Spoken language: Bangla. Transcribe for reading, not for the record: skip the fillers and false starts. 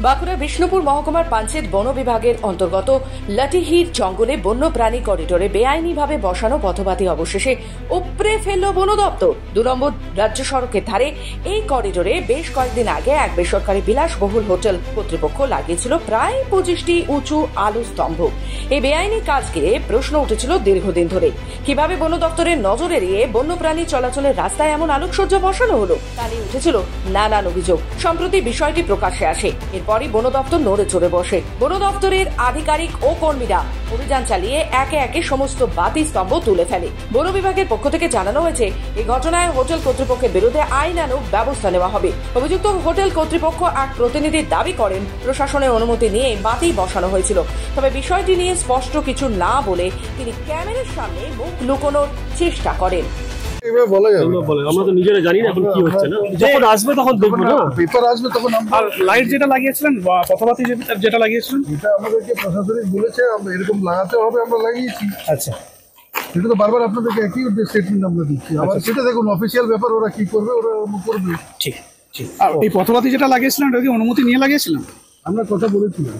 বাঁকুড়া বিষ্ণুপুর মহকুমার পাঞ্চেত বন বিভাগের অন্তর্গত লাটিহির জঙ্গলে বন্যপ্রাণী করিডোরে বেআইনিভাবে বসানো পথবাতি অবশেষে উপড়ে ফেলল বন দপ্তর। 2 নম্বর রাজ্য সড়কের ধারে এই করিডোরে বেশ কয়েকদিন আগে এক বেসরকারি বিলাসবহুল হোটেল কর্তৃপক্ষ লাগিয়েছিল প্রায় 25টি উঁচু আলু স্তম্ভ। এই বেআইনি কাজ ঘিরে প্রশ্ন উঠেছিল দীর্ঘদিন ধরে, কিভাবে বন দপ্তরের নজর এড়িয়ে বন্যপ্রাণী চলাচলের রাস্তায় এমন আলোকসজ্জা বসানো হলো তা নিয়ে উঠেছিল নানান অভিযোগ। সম্প্রতি বিষয়টি প্রকাশ্যে আসে, এরপরই বন দপ্তর নড়ে চড়ে বসে। বন দপ্তরের আধিকারিক ও কর্মীরা অভিযান চালিয়ে একে একে সমস্ত বাতি স্তম্ভ তুলে ফেলে। বন বিভাগের পক্ষ থেকে জানানো হয়েছে, এই ঘটনায় হোটেল কর্তৃপক্ষের বিরুদ্ধে আইনানুগ ব্যবস্থা নেওয়া হবে। অভিযুক্ত হোটেল কর্তৃপক্ষ এক প্রতিনিধির দাবি করেন, প্রশাসনের অনুমতি নিয়ে বাতি বসানো হয়েছিল, তবে বিষয়টি নিয়ে স্পষ্ট কিছু না বলে তিনি ক্যামেরার সামনে মুখ লুকোনোর চেষ্টা করেন। আমরা তো নিজেরা জানি না এখন কি হচ্ছে, না যখন আসবে তখন দেখবো, না পেপার আসবে তখন। আর লাইট যেটা লাগিয়েছিলেন বা পথবাতি যেটা লাগিয়েছিলেন, এটা আমাদেরকে প্রশাসনিক বলেছে আমরা এরকম লাগাতে হবে, আমরা লাগিয়েছি। আচ্ছা, সেটা তো বারবার আপনাদেরকে একই স্টেটমেন্ট আমরা দিচ্ছি। আবার সেটা দেখুন অফিসিয়াল ব্যাপার, ওরা কি করবে ওরা করবে। ঠিক ঠিক। আর এই পথবাতি যেটা লাগিয়েছিলেন ওটা কি অনুমতি নিয়ে লাগিয়েছিলেন? আমরা কথা বলেছিলাম।